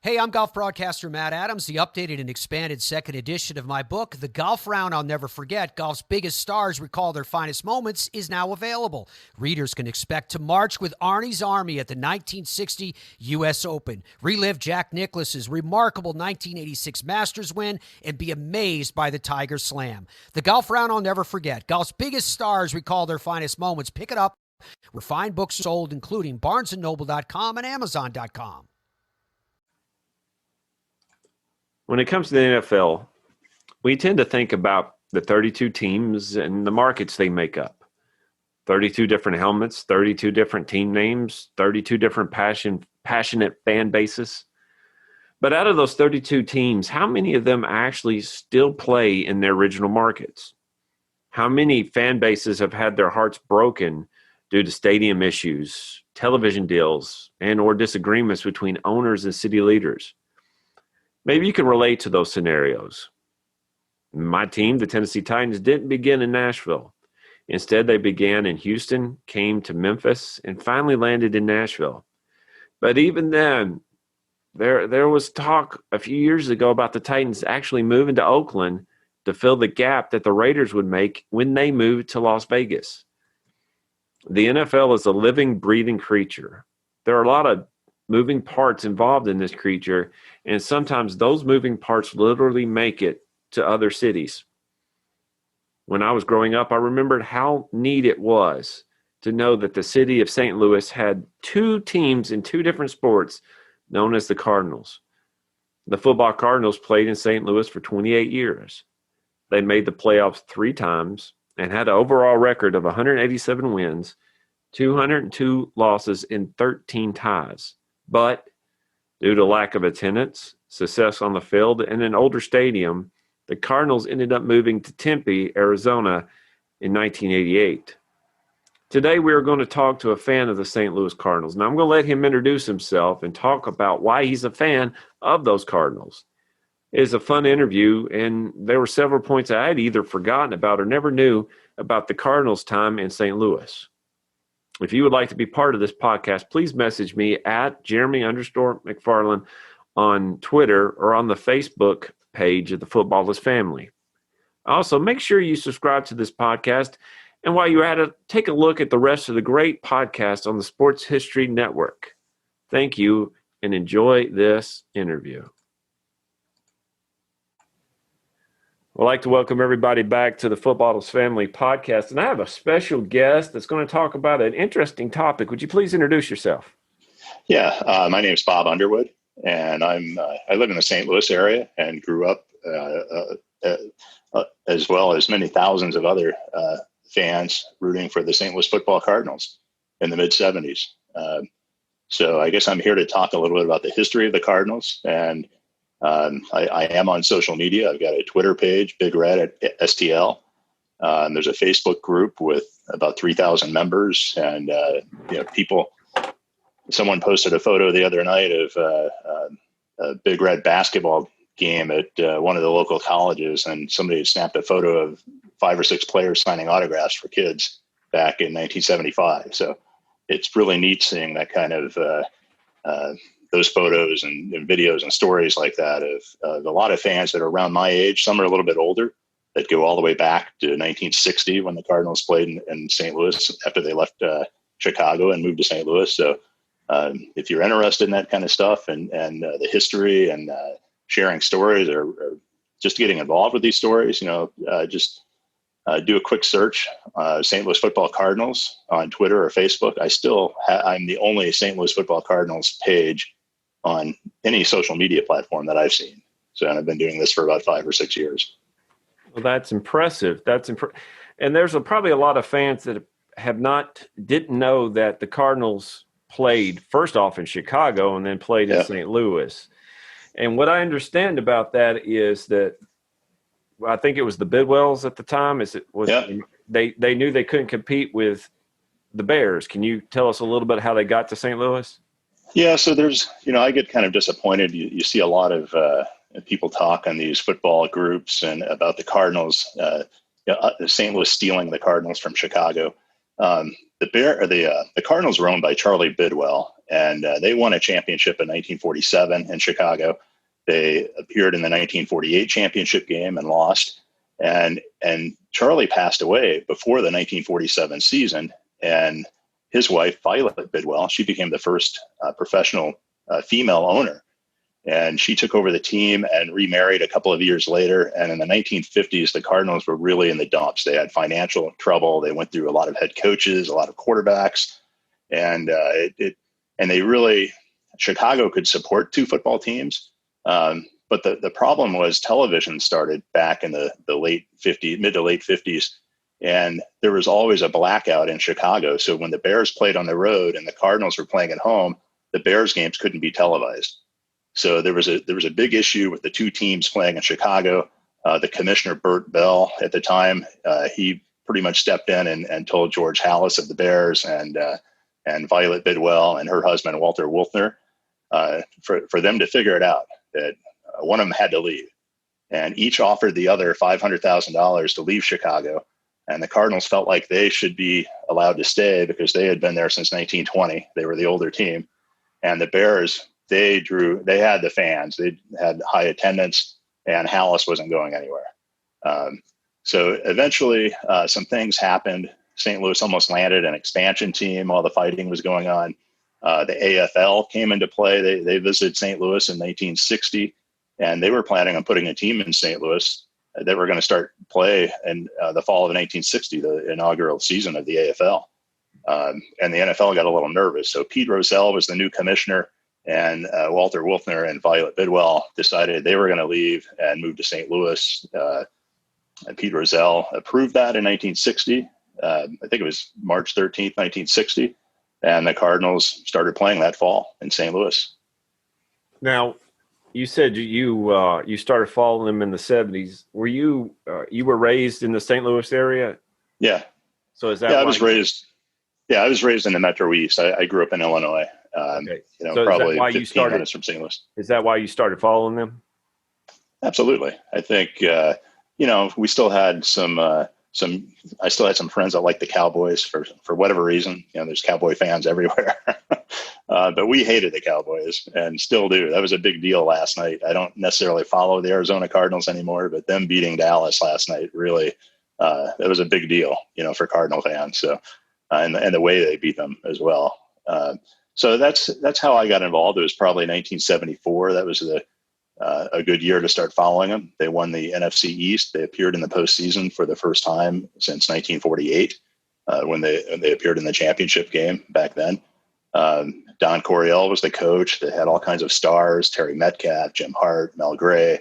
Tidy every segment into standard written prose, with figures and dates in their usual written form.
Hey, I'm golf broadcaster Matt Adams. The updated and expanded second edition of my book, The Golf Round I'll Never Forget, Golf's Biggest Stars Recall Their Finest Moments, is now available. Readers can expect to march with Arnie's Army at the 1960 U.S. Open, relive Jack Nicklaus's remarkable 1986 Masters win, and be amazed by the Tiger Slam. The Golf Round I'll Never Forget, Golf's Biggest Stars Recall Their Finest Moments. Pick it up where fine books are sold, including BarnesandNoble.com and Amazon.com. When it comes to the NFL, we tend to think about the 32 teams and the markets they make up. 32 different helmets, 32 different team names, 32 different passionate fan bases. But out of those 32 teams, how many of them actually still play in their original markets? How many fan bases have had their hearts broken due to stadium issues, television deals, and or disagreements between owners and city leaders? Maybe you can relate to those scenarios. My team, the Tennessee Titans, didn't begin in Nashville. Instead, they began in Houston, came to Memphis, and finally landed in Nashville. But even then, there was talk a few years ago about the Titans actually moving to Oakland to fill the gap that the Raiders would make when they moved to Las Vegas. The NFL is a living, breathing creature. There are a lot of moving parts involved in this creature, and sometimes those moving parts literally make it to other cities. When I was growing up, I remembered how neat it was to know that the city of St. Louis had two teams in two different sports known as the Cardinals. The football Cardinals played in St. Louis for 28 years. They made the playoffs 3 times and had an overall record of 187 wins, 202 losses, and 13 ties. But due to lack of attendance, success on the field, and an older stadium, the Cardinals ended up moving to Tempe, Arizona in 1988. Today, we are going to talk to a fan of the St. Louis Cardinals. Now, I'm going to let him introduce himself and talk about why he's a fan of those Cardinals. It is a fun interview, and there were several points I had either forgotten about or never knew about the Cardinals' time in St. Louis. If you would like to be part of this podcast, please message me at Jeremy_McFarland on Twitter or on the Facebook page of the Footballers Family. Also, make sure you subscribe to this podcast. And while you're at it, take a look at the rest of the great podcasts on the Sports History Network. Thank you and enjoy this interview. I'd like to welcome everybody back to the Footballers Family podcast. And I have a special guest that's going to talk about an interesting topic. Would you please introduce yourself? Yeah, my name is Bob Underwood, and I live in the St. Louis area and grew up as well as many thousands of other fans rooting for the St. Louis football Cardinals in the mid-'70s. So I guess I'm here to talk a little bit about the history of the Cardinals, and I am on social media. I've got a Twitter page, Big Red at STL. There's a Facebook group with about 3,000 members, and people. Someone posted a photo the other night of a Big Red basketball game at one of the local colleges, and somebody had snapped a photo of 5 or 6 players signing autographs for kids back in 1975. So it's really neat seeing that kind of those photos and videos and stories like that of a lot of fans that are around my age. Some are a little bit older that go all the way back to 1960 when the Cardinals played in St. Louis after they left Chicago and moved to St. Louis. So if you're interested in that kind of stuff and the history and sharing stories or just getting involved with these stories, just do a quick search, St. Louis Football Cardinals on Twitter or Facebook. I'm the only St. Louis Football Cardinals page on any social media platform that I've seen. So I've been doing this for about 5 or 6 years. Well, that's impressive. And there's probably a lot of fans that didn't know that the Cardinals played first off in Chicago and then played in St. Louis. And what I understand about that is that I think it was the Bidwells at the time. They knew they couldn't compete with the Bears. Can you tell us a little bit how they got to St. Louis? Yeah, so there's, I get kind of disappointed. You see a lot of people talk on these football groups and about the Cardinals, St. Louis stealing the Cardinals from Chicago. The Cardinals were owned by Charlie Bidwell, and they won a championship in 1947 in Chicago. They appeared in the 1948 championship game and lost. And Charlie passed away before the 1947 season, and his wife, Violet Bidwell, she became the first professional female owner. And she took over the team and remarried a couple of years later. And in the 1950s, the Cardinals were really in the dumps. They had financial trouble. They went through a lot of head coaches, a lot of quarterbacks. And Chicago could support two football teams. But the problem was television started back in the mid to late 50s. And there was always a blackout in Chicago. So when the Bears played on the road and the Cardinals were playing at home, the Bears games couldn't be televised. So there was a big issue with the two teams playing in Chicago. The commissioner, Bert Bell, at the time, he pretty much stepped in and told George Halas of the Bears and Violet Bidwell and her husband, Walter Wolfner, for them to figure it out, that one of them had to leave. And each offered the other $500,000 to leave Chicago. And the Cardinals felt like they should be allowed to stay because they had been there since 1920. They were the older team. And the Bears, they had the fans, they had high attendance, and Halas wasn't going anywhere. So eventually some things happened. St. Louis almost landed an expansion team while the fighting was going on. The AFL came into play. They visited St. Louis in 1960, and they were planning on putting a team in St. Louis that were going to start play in the fall of 1960, the inaugural season of the AFL. And the NFL got a little nervous. So Pete Rozelle was the new commissioner, and Walter Wolfner and Violet Bidwell decided they were going to leave and move to St. Louis. And Pete Rozelle approved that in 1960. I think it was March 13th, 1960. And the Cardinals started playing that fall in St. Louis. Now, you said you started following them in the 70s. Were you raised in the St. Louis area? Yeah. So is that? Yeah, I was raised in the Metro East. I grew up in Illinois. Okay. So probably 15 minutes from St. Louis. Is that why you started following them? Absolutely. I think we still had I still had some friends that liked the Cowboys for whatever reason. There's Cowboy fans everywhere. But we hated the Cowboys and still do. That was a big deal last night. I don't necessarily follow the Arizona Cardinals anymore, but them beating Dallas last night really, that was a big deal, for Cardinal fans. So, and the way they beat them as well. So that's how I got involved. It was probably 1974. That was a good year to start following them. They won the NFC East. They appeared in the postseason for the first time since 1948, when they appeared in the championship game back then. Don Coryell was the coach. They had all kinds of stars: Terry Metcalf, Jim Hart, Mel Gray,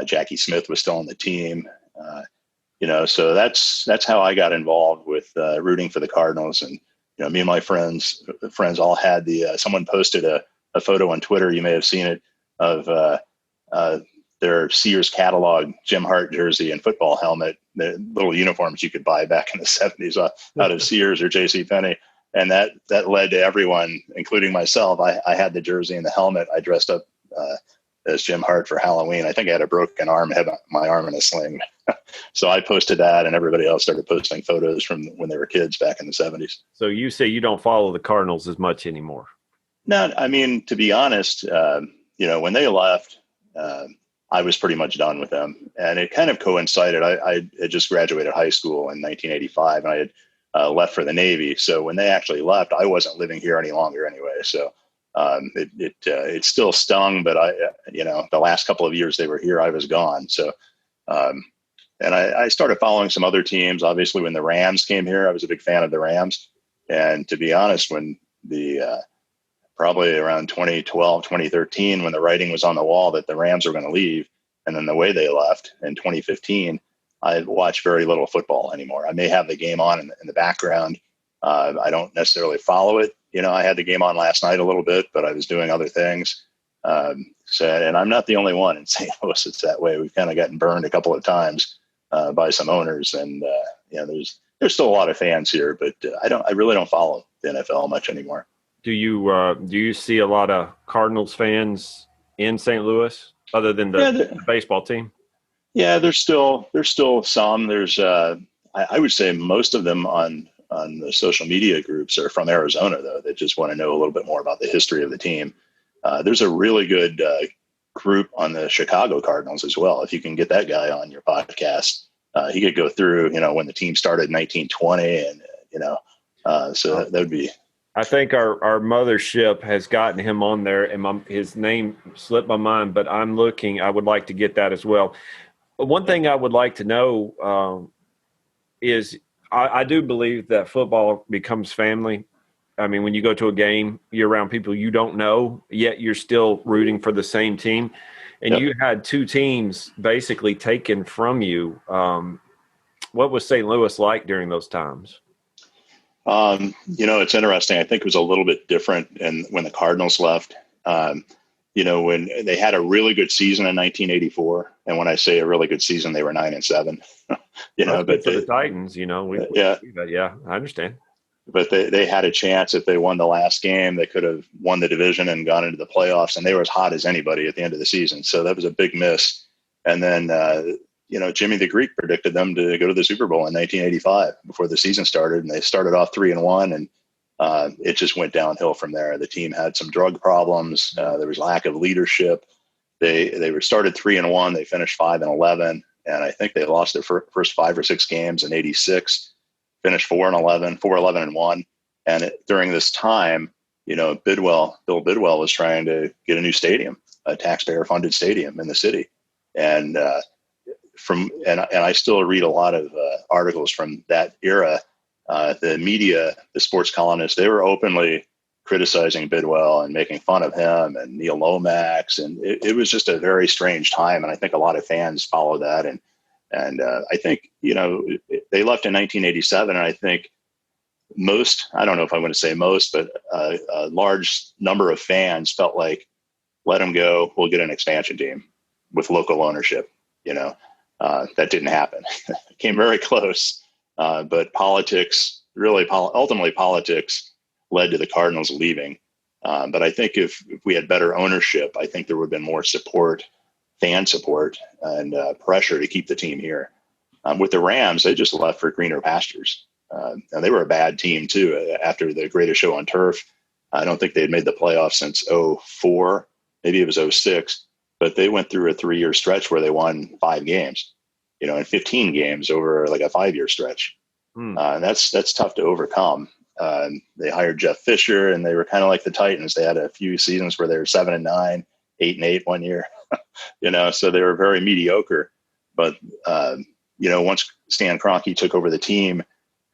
Jackie Smith was still on the team. So that's how I got involved with rooting for the Cardinals. And me and my friends all had someone posted a photo on Twitter. You may have seen it of their Sears catalog Jim Hart jersey and football helmet, the little uniforms you could buy back in the 70s out of Sears or JCPenney. And that led to everyone, including myself. I had the jersey and the helmet. I dressed up as Jim Hart for Halloween. I think I had a broken arm, had my arm in a sling. So I posted that, and everybody else started posting photos from when they were kids back in the 70s. So you say you don't follow the Cardinals as much anymore? No, I mean, to be honest, when they left, I was pretty much done with them. And it kind of coincided. I had just graduated high school in 1985, and I had left for the Navy. So when they actually left, I wasn't living here any longer anyway. So it still stung, but the last couple of years they were here, I was gone. So, and I started following some other teams. Obviously, when the Rams came here, I was a big fan of the Rams. And to be honest, when probably around 2012, 2013, when the writing was on the wall that the Rams were going to leave, and then the way they left in 2015, I watch very little football anymore. I may have the game on in the background. I don't necessarily follow it. I had the game on last night a little bit, but I was doing other things. And I'm not the only one in St. Louis. It's that way. We've kind of gotten burned a couple of times by some owners, and there's still a lot of fans here, but I really don't follow the NFL much anymore. Do you see a lot of Cardinals fans in St. Louis other than the baseball team? Yeah, there's still some. There's I would say most of them on on the social media groups are from Arizona, though. They just want to know a little bit more about the history of the team. There's a really good group on the Chicago Cardinals as well. If you can get that guy on your podcast, he could go through, when the team started in 1920 and, so that would be. I think our mothership has gotten him on there, and his name slipped my mind, but I'm looking. I would like to get that as well. One thing I would like to know is I do believe that football becomes family. I mean, when you go to a game, you're around people you don't know, yet you're still rooting for the same team. And you had two teams basically taken from you. What was St. Louis like during those times? It's interesting. I think it was a little bit different when the Cardinals left. When they had a really good season in 1984, and when I say a really good season, they were 9-7. But for the Titans, I understand. But they had a chance. If they won the last game, they could have won the division and gone into the playoffs, and they were as hot as anybody at the end of the season. So that was a big miss. And then, Jimmy the Greek predicted them to go to the Super Bowl in 1985 before the season started, and they started off 3-1, and it just went downhill from there. The team had some drug problems. There was lack of leadership. They were started 3-1. They finished 5-11, and I think they lost their first 5 or 6 games in '86. Finished 4-11-1. And during this time, Bill Bidwell was trying to get a new stadium, a taxpayer-funded stadium in the city, and I still read a lot of articles from that era. The media, the sports columnists, they were openly criticizing Bidwell and making fun of him and Neil Lomax. And it was just a very strange time. And I think a lot of fans followed that. And I think, they left in 1987. And I think I don't know if I want to say most, but a large number of fans felt like, let them go. We'll get an expansion team with local ownership. That didn't happen. It came very close. But politics, ultimately politics led to the Cardinals leaving. But I think if we had better ownership, I think there would have been more support, fan support, and pressure to keep the team here. With the Rams, they just left for greener pastures. And they were a bad team, too, after the greatest show on turf. I don't think they had made the playoffs since '04. Maybe it was '06. But they went through a 3-year stretch where they won 5 games, and 15 games over like a 5-year stretch. And that's tough to overcome. They hired Jeff Fisher, and they were kind of like the Titans. They had a few seasons where they were 7-9, 8-8 one year, so they were very mediocre. But, once Stan Kroenke took over the team,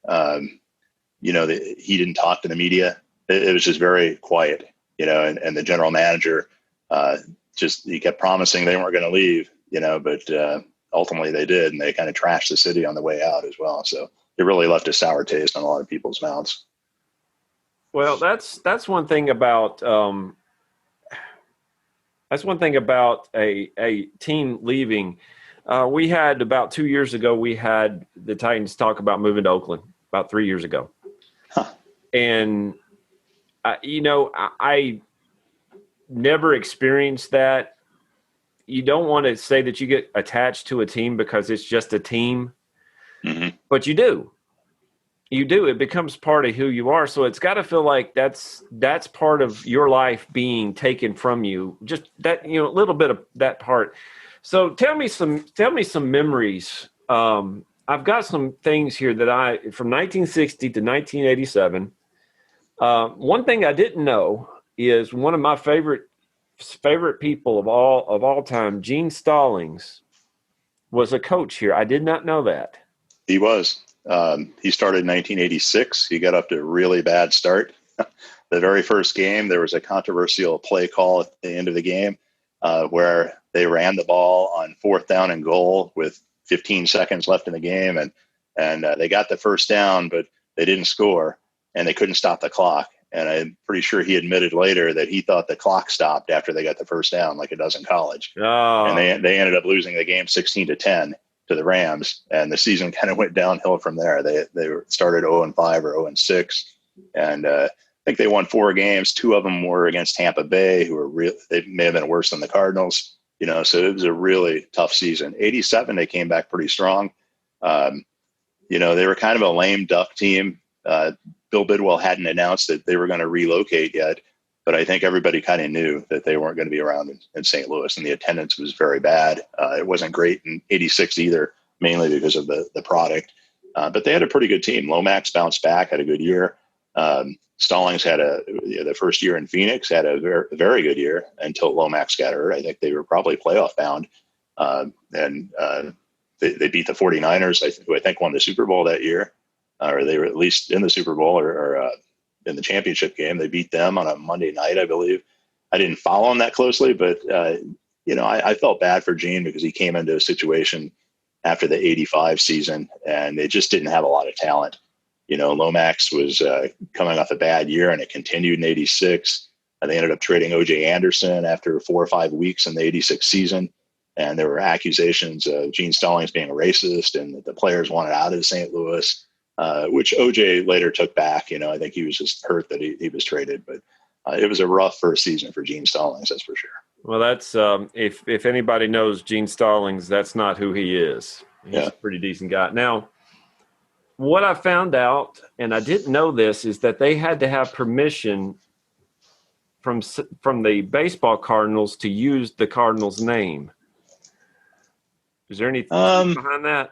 he didn't talk to the media. It was just very quiet, and the general manager, he kept promising they weren't going to leave, but ultimately they did, and they kind of trashed the city on the way out as well. So it really left a sour taste on a lot of people's mouths. Well, that's one thing about a team leaving. We had about 2 years ago, we had the Titans talk about moving to Oakland about 3 years ago. And, I never experienced that. You don't want to say that you get attached to a team because it's just a team, but you do. You do. It becomes part of who you are. So it's got to feel like that's part of your life being taken from you. Just that, a little bit of that part. So tell me some memories. I've got some things here that from 1960 to 1987. One thing I didn't know is one of my favorite people of all time, Gene Stallings, was a coach here. I did not know that. He was. He started in 1986. He got up to a really bad start. The very first game, there was a controversial play call at the end of the game where they ran the ball on 4th down and goal with 15 seconds left in the game, and they got the first down, but they didn't score, and they couldn't stop the clock. And I'm pretty sure he admitted later that he thought the clock stopped after they got the first down, like it does in college. Oh. And they ended up losing the game 16-10 to the Rams, and the season kind of went downhill from there. They started 0-5 or 0-6, and I think they won 4 games. 2 of them were against Tampa Bay, who were they may have been worse than the Cardinals. So it was a really tough season. 87, they came back pretty strong. They were kind of a lame duck team. Bill Bidwell hadn't announced that they were going to relocate yet, but I think everybody kind of knew that they weren't going to be around in St. Louis, and the attendance was very bad. It wasn't great in '86 either, mainly because of the product. But they had a pretty good team. Lomax bounced back, had a good year. Stallings had the first year in Phoenix, had a very, very good year until Lomax got hurt. I think they were probably playoff bound. They beat the 49ers, who I think won the Super Bowl that year, or they were at least in the Super Bowl or in the championship game. They beat them on a Monday night, I believe. I didn't follow him that closely, but, I felt bad for Gene because he came into a situation after the '85 season, and they just didn't have a lot of talent. Lomax was coming off a bad year, and it continued in '86. And they ended up trading O.J. Anderson after 4 or 5 weeks in the '86 season. And there were accusations of Gene Stallings being a racist, and that the players wanted out of St. Louis, which O.J. later took back. I think he was just hurt that he was traded. But it was a rough first season for Gene Stallings, that's for sure. Well, that's if anybody knows Gene Stallings, that's not who he is. He's a pretty decent guy. Now, what I found out, and I didn't know this, is that they had to have permission from the baseball Cardinals to use the Cardinals name. Is there anything behind that?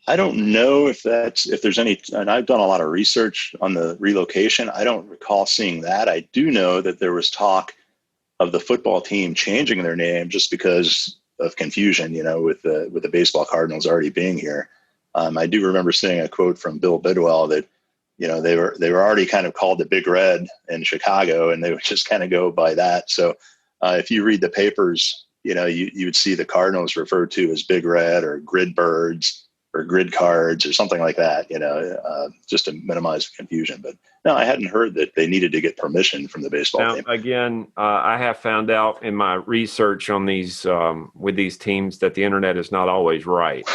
I don't know if there's any, and I've done a lot of research on the relocation. I don't recall seeing that. I do know that there was talk of the football team changing their name just because of confusion, with the baseball Cardinals already being here. I do remember seeing a quote from Bill Bidwell that, they were already kind of called the Big Red in Chicago, and they would just kind of go by that. So if you read the papers, you would see the Cardinals referred to as Big Red or Grid Birds or Grid Cards or something like that, just to minimize confusion. But no, I hadn't heard that they needed to get permission from the baseball team. Again, I have found out in my research on these with these teams that the internet is not always right.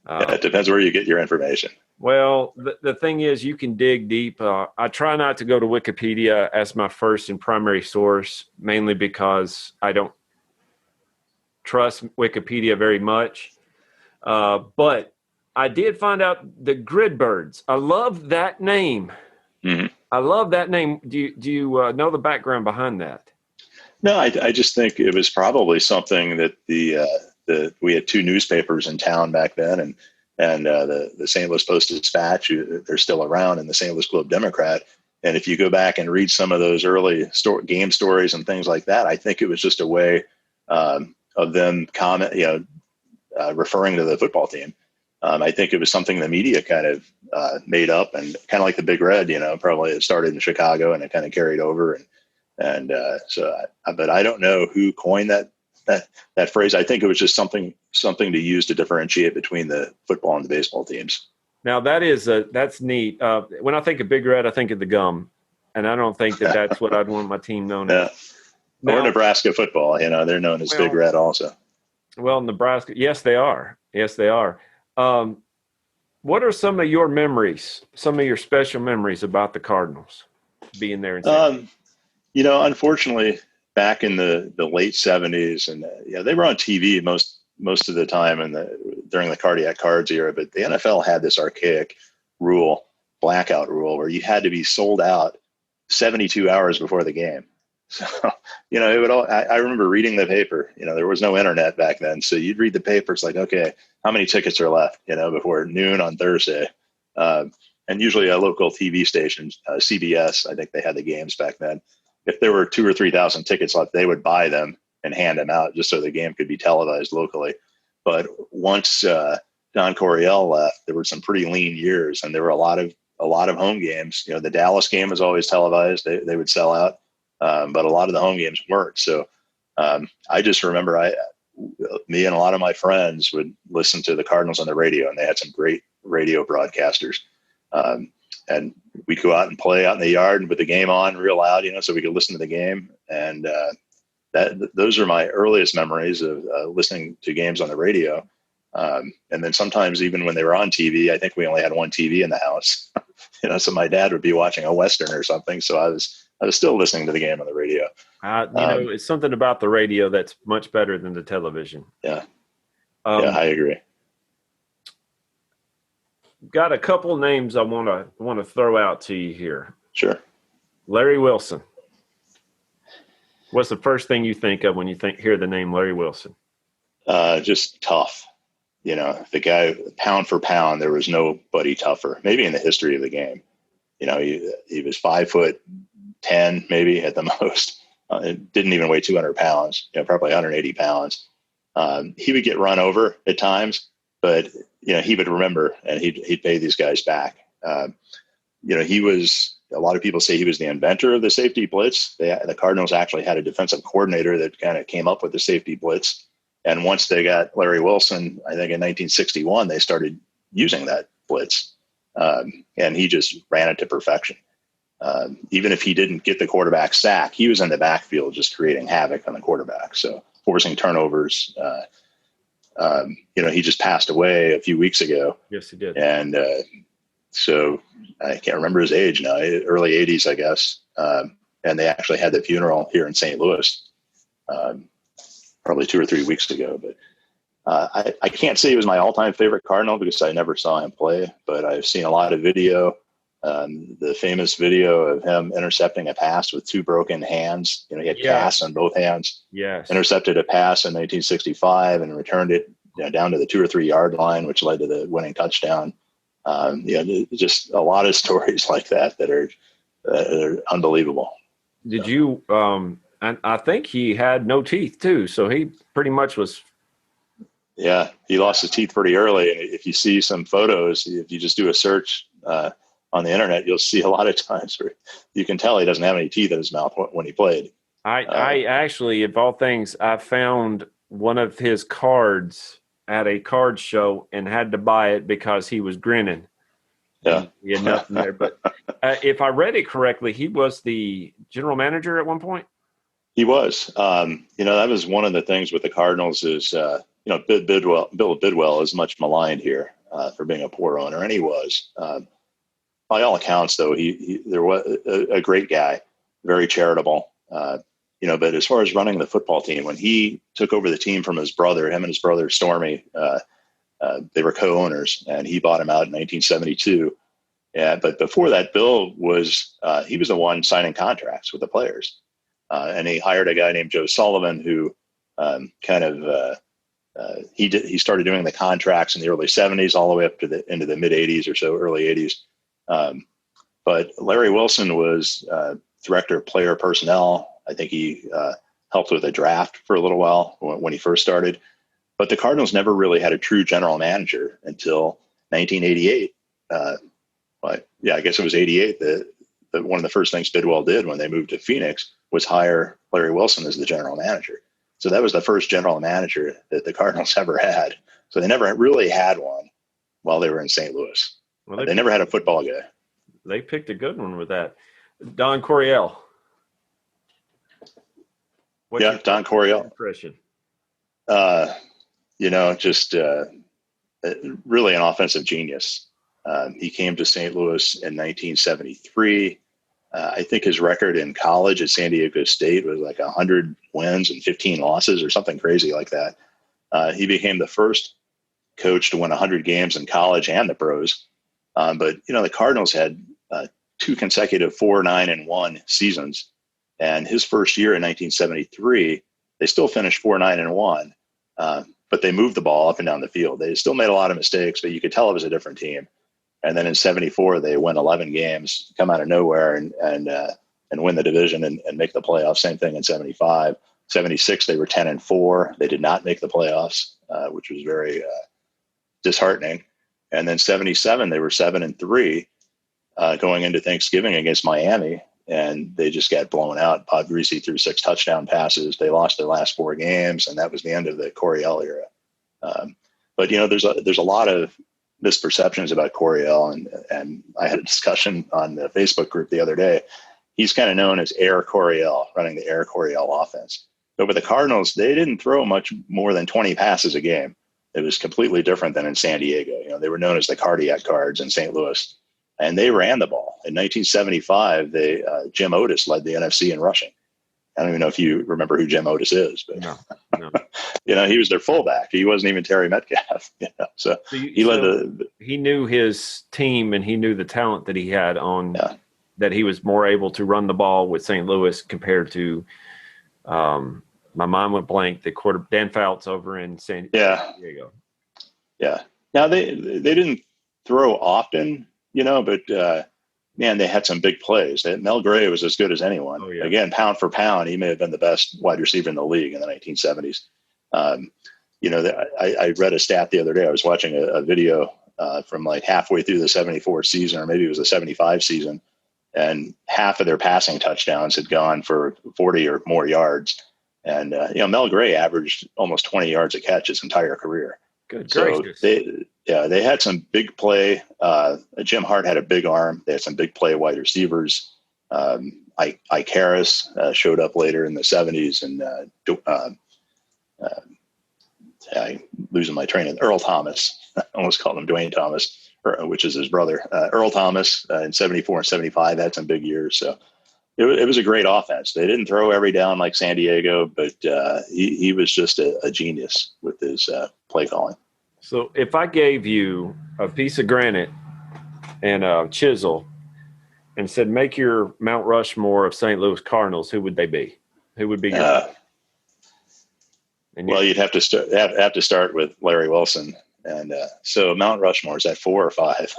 It depends where you get your information. Well, the thing is, you can dig deep. I try not to go to Wikipedia as my first and primary source, mainly because I don't trust Wikipedia very much. But I did find out the Gridbirds. I love that name. Mm-hmm. I love that name. Do you know the background behind that? No, I just think it was probably something that we had 2 newspapers in town back then, and the St. Louis Post-Dispatch, they're still around, and the St. Louis Globe Democrat. And if you go back and read some of those early game stories and things like that, I think it was just a way of them referring to the football team. I think it was something the media kind of made up, and kind of like the Big Red, probably it started in Chicago and it kind of carried over. But I don't know who coined that phrase. I think it was just something to use to differentiate between the football and the baseball teams. Now that's neat. When I think of Big Red, I think of the gum, and I don't think that's what I'd want my team known as. Or Nebraska football, they're known as Big Red also. Well, Nebraska, yes, they are. Yes, they are. What are some of your memories, some of your special memories about the Cardinals being there? Unfortunately, back in the late '70s, and they were on TV most of the time, and during the Cardiac Cards era. But the NFL had this archaic blackout rule, where you had to be sold out 72 hours before the game. So, it would I remember reading the paper. There was no internet back then, so you'd read the paper. It's like, okay, how many tickets are left? Before noon on Thursday, and usually a local TV station, CBS, I think they had the games back then. If there were 2,000 or 3,000 tickets left, they would buy them and hand them out just so the game could be televised locally. But once Don Coryell left, there were some pretty lean years, and there were a lot of home games. The Dallas game was always televised; they would sell out. But a lot of the home games weren't. So I just remember me and a lot of my friends would listen to the Cardinals on the radio, and they had some great radio broadcasters. And we'd go out and play out in the yard with the game on real loud, so we could listen to the game. And those are my earliest memories of listening to games on the radio. And then sometimes even when they were on TV, I think we only had one TV in the house, so my dad would be watching a Western or something. So I was still listening to the game on the radio. It's something about the radio that's much better than the television. Yeah. I agree. got a couple names I want to throw out to you here. Sure. Larry Wilson. What's the first thing you think of when you hear the name Larry Wilson? Just tough. The guy, pound for pound, there was nobody tougher, maybe in the history of the game. He was 5'10", maybe at the most. Didn't even weigh 200 pounds, probably 180 pounds. He would get run over at times, but, he would remember and he'd pay these guys back. A lot of people say he was the inventor of the safety blitz. The Cardinals actually had a defensive coordinator that kind of came up with the safety blitz. And once they got Larry Wilson, I think in 1961, they started using that blitz. And he just ran it to perfection. Even if he didn't get the quarterback sack, he was in the backfield just creating havoc on the quarterback. So forcing turnovers. He just passed away a few weeks ago. Yes, he did. And so I can't remember his age now, early 80s, I guess. And they actually had the funeral here in St. Louis probably 2 or 3 weeks ago. But I can't say he was my all-time favorite Cardinal because I never saw him play, but I've seen a lot of video. The famous video of him intercepting a pass with 2 broken hands. He had casts on both hands. Yes. Intercepted a pass in 1965 and returned it down to the 2 or 3 yard line, which led to the winning touchdown. Just a lot of stories like that are unbelievable. Did you? And I think he had no teeth too, so he pretty much was. Yeah, he lost his teeth pretty early, and if you see some photos, if you just do a search on the internet, you'll see a lot of times where you can tell he doesn't have any teeth in his mouth when he played. I actually, of all things, I found one of his cards at a card show and had to buy it because he was grinning. Yeah. He had nothing there. But if I read it correctly, he was the general manager at one point. He was. That was one of the things with the Cardinals is, Bill Bidwell is much maligned here for being a poor owner, and he was. By all accounts, though, there was a great guy, very charitable. But as far as running the football team, when he took over the team from his brother, him and his brother Stormy, they were co-owners, and he bought him out in 1972. Yeah, but before that, Bill was he was the one signing contracts with the players, and he hired a guy named Joe Sullivan who he started doing the contracts in the early 70s all the way up to into the mid 80s or so, early 80s. But Larry Wilson was director of player personnel. I think he helped with a draft for a little while when he first started. But the Cardinals never really had a true general manager until 1988. I guess it was 88 that one of the first things Bidwell did when they moved to Phoenix was hire Larry Wilson as the general manager. So that was the first general manager that the Cardinals ever had. So they never really had one while they were in St. Louis. Well, they never had a football guy. They picked a good one with that. Don Coryell. Don Coryell. Impression. Just really an offensive genius. He came to St. Louis in 1973. I think his record in college at San Diego State was like 100 wins and 15 losses or something crazy like that. He became the first coach to win 100 games in college and the pros. But the Cardinals had 2 consecutive 4-9-1 seasons. And his first year in 1973, they still finished 4-9-1. But they moved the ball up and down the field. They still made a lot of mistakes, but you could tell it was a different team. And then in 74, they win 11 games, come out of nowhere and win the division and make the playoffs. Same thing in 75. 76, they were 10-4. They did not make the playoffs, which was very disheartening. And then 77, they were 7-3 going into Thanksgiving against Miami. And they just got blown out. Bob Greasy threw 6 touchdown passes. They lost their last 4 games, and that was the end of the Coryell era. But there's a lot of misperceptions about Coryell, and I had a discussion on the Facebook group the other day. He's kind of known as Air Coryell, running the Air Coryell offense. But with the Cardinals, they didn't throw much more than 20 passes a game. It was completely different than in San Diego. They were known as the cardiac cards in St. Louis. And they ran the ball. In 1975, Jim Otis led the NFC in rushing. I don't even know if you remember who Jim Otis is, but no. He was their fullback. He wasn't even Terry Metcalf. So he he knew his team and he knew the talent that he had on that he was more able to run the ball with St. Louis compared to my mind went blank. The Dan Fouts over in San Diego. Yeah. Now they didn't throw often, but man, they had some big plays. Mel Gray was as good as anyone. Oh, yeah. Again, pound for pound, he may have been the best wide receiver in the league in the 1970s. I read a stat the other day. I was watching a video from like halfway through the 74 season, or maybe it was the 75 season, and half of their passing touchdowns had gone for 40 or more yards. And, Mel Gray averaged almost 20 yards a catch his entire career. Good gracious. So they had some big play. Jim Hart had a big arm. They had some big play wide receivers. Ike Harris showed up later in the 70s, and I'm losing my train of Earl Thomas. I almost called him Dwayne Thomas, which is his brother. Earl Thomas in 74 and 75 had some big years. So it was a great offense. They didn't throw every down like San Diego, but he was just a genius with his play calling. So if I gave you a piece of granite and a chisel and said, make your Mount Rushmore of St. Louis Cardinals, who would they be? Who would be your Well, you'd have to start with Larry Wilson. And so Mount Rushmore, is that 4 or 5?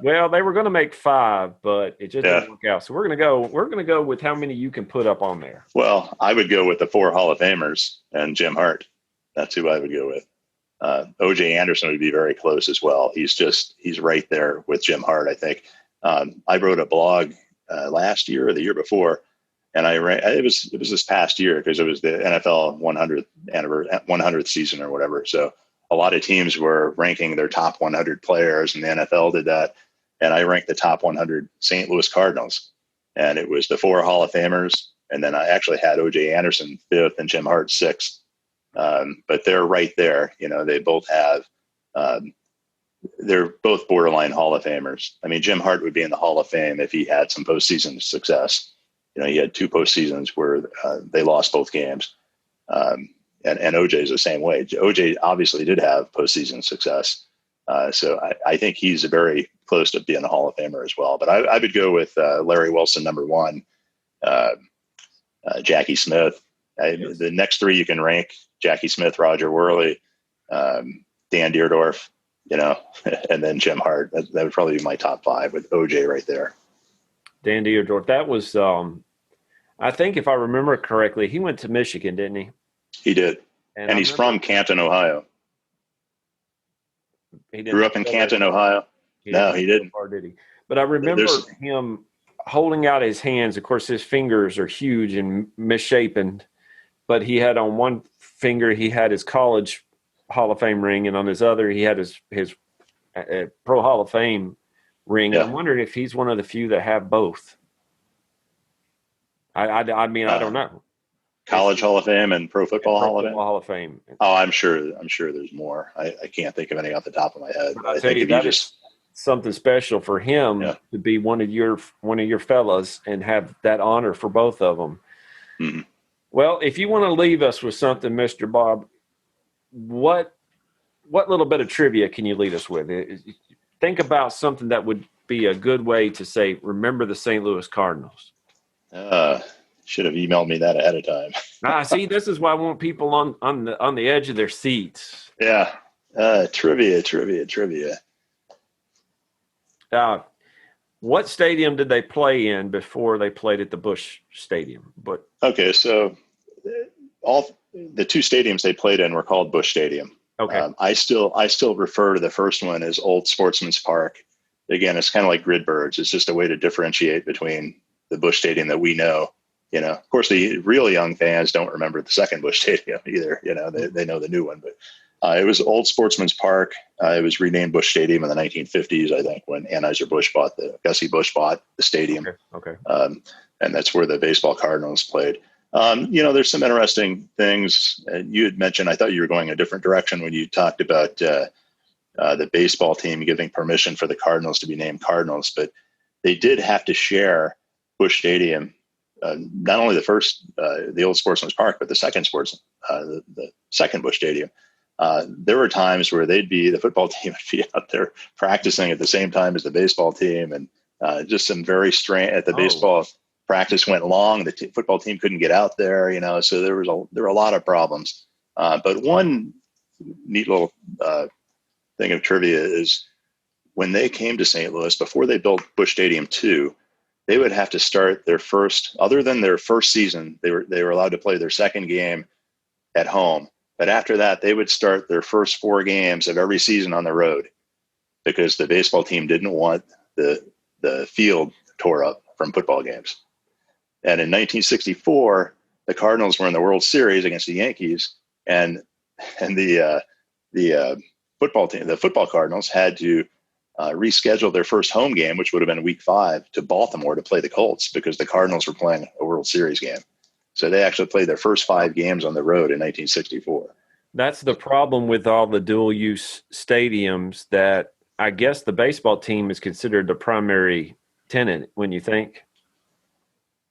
Well, they were going to make 5, but it just didn't work out. So we're going to go with how many you can put up on there. Well, I would go with the 4 Hall of Famers and Jim Hart. That's who I would go with. O.J. Anderson would be very close as well. He's right there with Jim Hart, I think. I wrote a blog last year or the year before, and it was this past year because it was the NFL 100th season or whatever. So a lot of teams were ranking their top 100 players, and the NFL did that. And I ranked the top 100 St. Louis Cardinals, and it was the 4 Hall of Famers. And then I actually had O.J. Anderson 5th and Jim Hart 6th. But they're right there. They both have, they're both borderline Hall of Famers. I mean, Jim Hart would be in the Hall of Fame if he had some postseason success. He had 2 postseasons where they lost both games. And OJ is the same way. OJ obviously did have postseason success. So I think he's very close to being a Hall of Famer as well. But I would go with Larry Wilson, number 1, Jackie Smith. The next 3 you can rank: Jackie Smith, Roger Worley, Dan Deerdorf, and then Jim Hart. That would probably be my top 5 with OJ right there. Dan Deerdorf. That was, I think if I remember correctly, he went to Michigan, didn't he? He did. And he's from Canton, Ohio. He grew up in Canton, Ohio. No, he didn't. Or did he? But I remember him holding out his hands. Of course, his fingers are huge and misshapen, but he had on one finger, he had his college Hall of Fame ring, and on his other, he had his Pro Hall of Fame ring. Yeah. I'm wondering if he's one of the few that have both. I mean, I don't know. College Hall of Fame and Pro Football Hall of Fame. Hall of Fame. Oh, I'm sure there's more. I can't think of any off the top of my head. But I think that is something special for him to be one of your fellas and have that honor for both of them. Mm-hmm. Well, if you want to leave us with something, Mr. Bob, what little bit of trivia can you lead us with? Think about something that would be a good way to say, remember the St. Louis Cardinals. Should have emailed me that ahead of time. See, this is why I want people on the edge of their seats. Yeah. Trivia. What stadium did they play in before they played at the Busch Stadium? Okay, so all the 2 stadiums they played in were called Busch Stadium. Okay. I still refer to the first one as Old Sportsman's Park. Again, it's kind of like Gridbirds. It's just a way to differentiate between the Busch Stadium that we know. Of course, the real young fans don't remember the second Busch Stadium either. They know the new one, but it was Old Sportsman's Park. It was renamed Busch Stadium in the 1950s, I think, when Anheuser-Busch Gussie Busch bought the stadium. Okay. And that's where the baseball Cardinals played. There's some interesting things. You had mentioned, I thought you were going a different direction when you talked about the baseball team giving permission for the Cardinals to be named Cardinals, but they did have to share Busch Stadium. Not only the first, the Old Sportsman's Park, but the second the second Busch Stadium. there were times where the football team would be out there practicing at the same time as the baseball team, and just some very strange. At the baseball practice went long, the football team couldn't get out there, so there were a lot of problems. But one neat little thing of trivia is when they came to St. Louis, before they built Busch Stadium 2, they would have to start their first, other than their first season, they were allowed to play their second game at home. But after that, they would start their first 4 games of every season on the road, because the baseball team didn't want the field tore up from football games. And in 1964, the Cardinals were in the World Series against the Yankees, and the football team, the football Cardinals, had to reschedule their first home game, which would have been Week 5, to Baltimore to play the Colts, because the Cardinals were playing a World Series game. So they actually played their first 5 games on the road in 1964. That's the problem with all the dual-use stadiums, that I guess the baseball team is considered the primary tenant, when you think.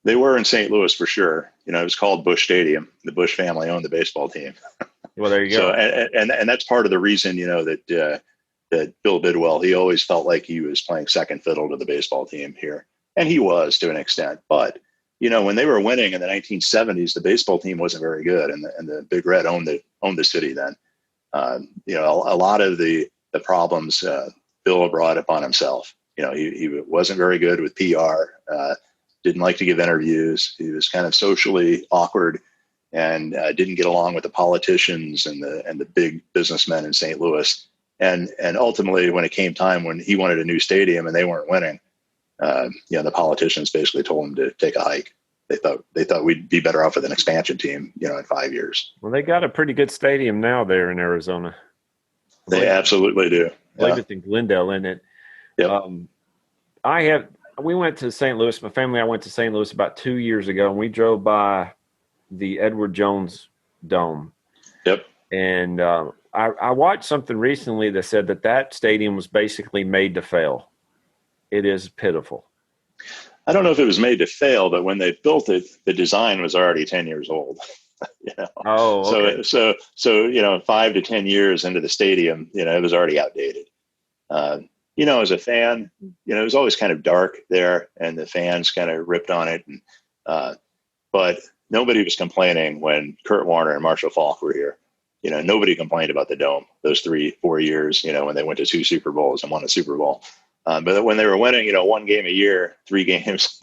They were in St. Louis for sure. It was called Busch Stadium. The Busch family owned the baseball team. Well, there you go. So, and that's part of the reason, that Bill Bidwell, he always felt like he was playing second fiddle to the baseball team here. And he was, to an extent. But, when they were winning in the 1970s, the baseball team wasn't very good. And the Big Red owned the city then. A lot of the problems Bill brought upon himself. He wasn't very good with PR, didn't like to give interviews. He was kind of socially awkward, and didn't get along with the politicians and the big businessmen in St. Louis. And ultimately, when it came time when he wanted a new stadium and they weren't winning, the politicians basically told him to take a hike. They thought we'd be better off with an expansion team, in 5 years. Well, they got a pretty good stadium now there in Arizona. They absolutely do. I believe it's in Glendale, isn't it? Yep. We went to St. Louis. My family, I went to St. Louis about 2 years ago, and we drove by the Edward Jones Dome. Yep. And I watched something recently that said that stadium was basically made to fail. It is pitiful. I don't know if it was made to fail, but when they built it, the design was already 10 years old. Oh, okay. So 5 to 10 years into the stadium, it was already outdated. As a fan, it was always kind of dark there, and the fans kind of ripped on it. But nobody was complaining when Kurt Warner and Marshall Faulk were here. Nobody complained about the Dome those 3-4 years, when they went to 2 Super Bowls and won a Super Bowl. But when they were winning, 1 game a year, 3 games,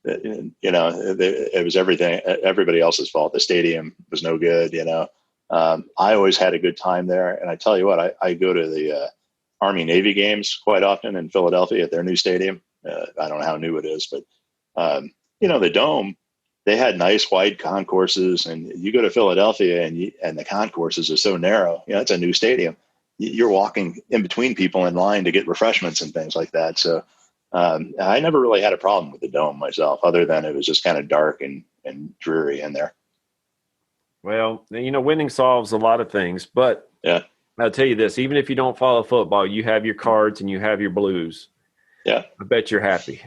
it was everything, everybody else's fault. The stadium was no good. I always had a good time there. And I tell you what, I go to the Army Navy games quite often in Philadelphia at their new stadium. I don't know how new it is, but the Dome, they had nice wide concourses, and you go to Philadelphia and the concourses are so narrow. It's a new stadium. You're walking in between people in line to get refreshments and things like that. So I never really had a problem with the Dome myself, other than it was just kind of dark and dreary in there. Well, winning solves a lot of things, but yeah, I'll tell you this, even if you don't follow football, you have your Cards and you have your Blues. Yeah. I bet you're happy.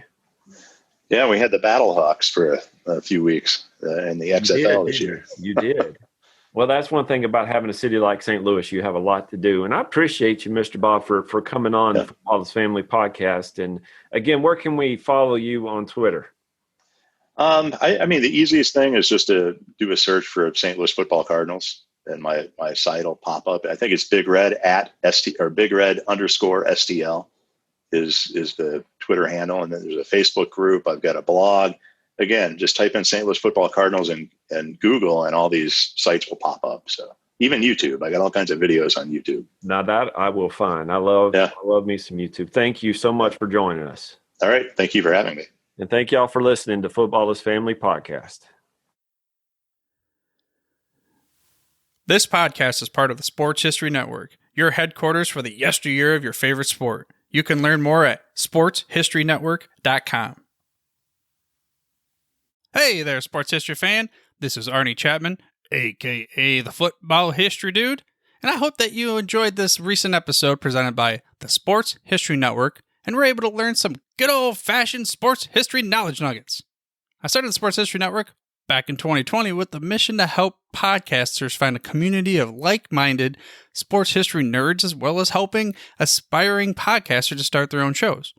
Yeah, we had the Battlehawks for a few weeks in the XFL this year. You did. Well, that's one thing about having a city like St. Louis. You have a lot to do. And I appreciate you, Mr. Bob, for coming on the Footballers Family Podcast. And, again, where can we follow you on Twitter? I mean, the easiest thing is just to do a search for St. Louis Football Cardinals, and my site will pop up. I think it's Big Red Big Red _STL is the Twitter handle. And then there's a Facebook group. I've got a blog. Again, just type in St. Louis Football Cardinals and Google, and all these sites will pop up. So even YouTube, I got all kinds of videos on YouTube. Now that I will find. I love me some YouTube. Thank you so much for joining us. All right. Thank you for having me. And thank y'all for listening to Footballers Family Podcast. This podcast is part of the Sports History Network, your headquarters for the yesteryear of your favorite sport. You can learn more at sportshistorynetwork.com. Hey there, sports history fan. This is Arnie Chapman, a.k.a. the Football History Dude, and I hope that you enjoyed this recent episode presented by the Sports History Network and were able to learn some good old-fashioned sports history knowledge nuggets. I started the Sports History Network back in 2020 with the mission to help podcasters find a community of like-minded sports history nerds, as well as helping aspiring podcasters to start their own shows.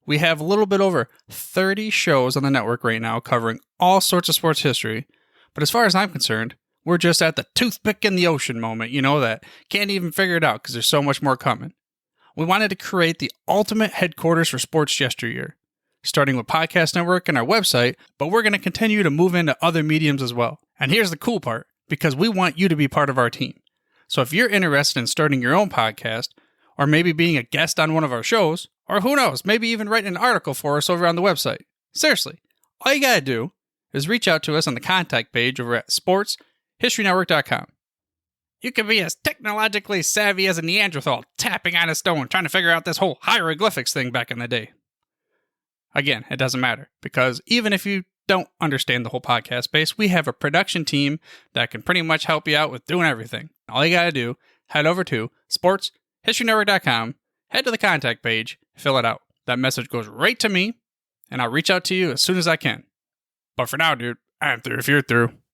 We have a little bit over 30 shows on the network right now covering all sorts of sports history, but as far as I'm concerned, we're just at the toothpick in the ocean moment, that can't even figure it out because there's so much more coming. We wanted to create the ultimate headquarters for sports yesteryear, starting with Podcast Network and our website, but we're going to continue to move into other mediums as well. And here's the cool part, because we want you to be part of our team. So if you're interested in starting your own podcast, or maybe being a guest on one of our shows, or who knows, maybe even writing an article for us over on the website. Seriously, all you got to do is reach out to us on the contact page over at sportshistorynetwork.com. You can be as technologically savvy as a Neanderthal tapping on a stone trying to figure out this whole hieroglyphics thing back in the day. Again, it doesn't matter, because even if you don't understand the whole podcast space, we have a production team that can pretty much help you out with doing everything. All you got to do, head over to sportshistorynetwork.com, head to the contact page, fill it out. That message goes right to me, and I'll reach out to you as soon as I can. But for now, dude, I'm through if you're through.